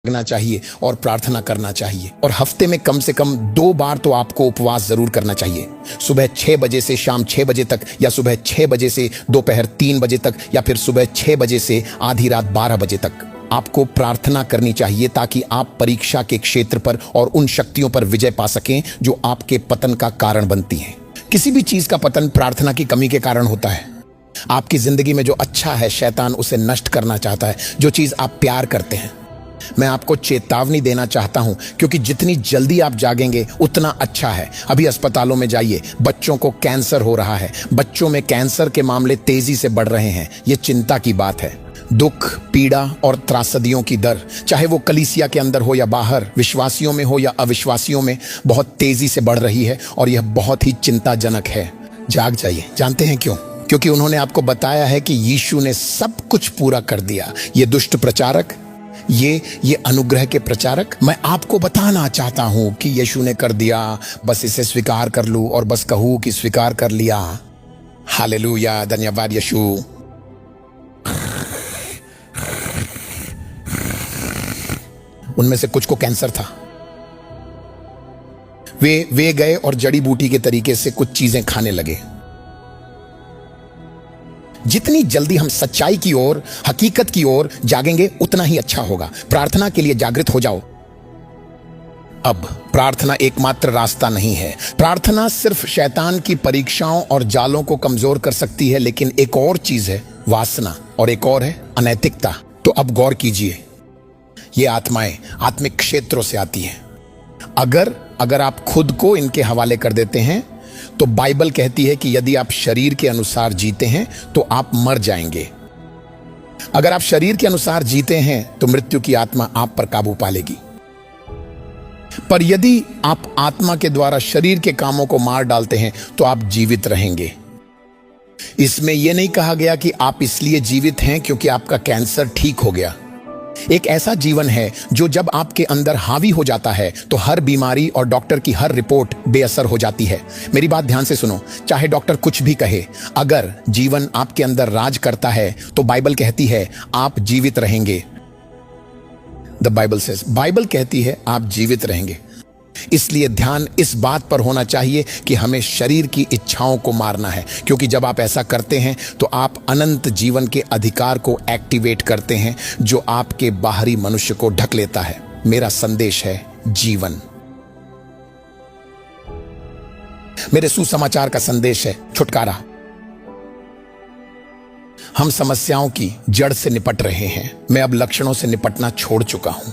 लगना चाहिए और प्रार्थना करना चाहिए। और हफ्ते में कम से कम 2 बार तो आपको उपवास जरूर करना चाहिए। सुबह 6 बजे से शाम 6 बजे तक, या सुबह 6 बजे से दोपहर 3 बजे तक, या फिर सुबह 6 बजे से आधी रात 12 बजे तक आपको प्रार्थना करनी चाहिए, ताकि आप परीक्षा के क्षेत्र पर और उन शक्तियों पर विजय पा सकें जो आपके पतन का कारण बनती हैं। किसी भी चीज का पतन प्रार्थना की कमी के कारण होता है। आपकी जिंदगी में जो अच्छा है, शैतान उसे नष्ट करना चाहता है। जो चीज आप प्यार करते हैं, मैं आपको चेतावनी देना चाहता हूं, क्योंकि जितनी जल्दी आप जागेंगे उतना अच्छा है। अभी अस्पतालों में जाइए, बच्चों को कैंसर हो रहा है, बच्चों में कैंसर के मामले तेजी से बढ़ रहे हैं। यह चिंता की बात है। दुख, पीड़ा और त्रासदियों की दर, चाहे वो कलीसिया के अंदर हो या बाहर, विश्वासियों में हो या अविश्वासियों में, बहुत तेजी से बढ़ रही है और यह बहुत ही चिंताजनक है। जाग जाइए। जानते हैं क्यों? क्योंकि उन्होंने आपको बताया है कि यीशु ने सब कुछ पूरा कर दिया। ये दुष्ट प्रचारक, ये अनुग्रह के प्रचारक, मैं आपको बताना चाहता हूं कि यीशु ने कर दिया, बस इसे स्वीकार कर लूं और बस कहूं कि स्वीकार कर लिया। हालेलुया, धन्यवाद यीशु। उनमें से कुछ को कैंसर था। वे गए और जड़ी बूटी के तरीके से कुछ चीजें खाने लगे। जितनी जल्दी हम सच्चाई की ओर, हकीकत की ओर जागेंगे उतना ही अच्छा होगा। प्रार्थना के लिए जागृत हो जाओ। अब प्रार्थना एकमात्र रास्ता नहीं है। प्रार्थना सिर्फ शैतान की परीक्षाओं और जालों को कमजोर कर सकती है, लेकिन एक और चीज है वासना, और एक और है अनैतिकता। तो अब गौर कीजिए, ये आत्माएं आत्मिक क्षेत्रों से आती हैं। अगर आप खुद को इनके हवाले कर देते हैं तो बाइबल कहती है कि यदि आप शरीर के अनुसार जीते हैं तो आप मर जाएंगे। अगर आप शरीर के अनुसार जीते हैं तो मृत्यु की आत्मा आप पर काबू पा लेगी। पर यदि आप आत्मा के द्वारा शरीर के कामों को मार डालते हैं तो आप जीवित रहेंगे। इसमें यह नहीं कहा गया कि आप इसलिए जीवित हैं क्योंकि आपका कैंसर ठीक हो गया। एक ऐसा जीवन है जो जब आपके अंदर हावी हो जाता है तो हर बीमारी और डॉक्टर की हर रिपोर्ट बेअसर हो जाती है। मेरी बात ध्यान से सुनो, चाहे डॉक्टर कुछ भी कहे, अगर जीवन आपके अंदर राज करता है तो बाइबल कहती है आप जीवित रहेंगे। बाइबल कहती है आप जीवित रहेंगे। इसलिए ध्यान इस बात पर होना चाहिए कि हमें शरीर की इच्छाओं को मारना है, क्योंकि जब आप ऐसा करते हैं तो आप अनंत जीवन के अधिकार को एक्टिवेट करते हैं, जो आपके बाहरी मनुष्य को ढक लेता है। मेरा संदेश है जीवन। मेरे सुसमाचार का संदेश है छुटकारा। हम समस्याओं की जड़ से निपट रहे हैं। मैं अब लक्षणों से निपटना छोड़ चुका हूं।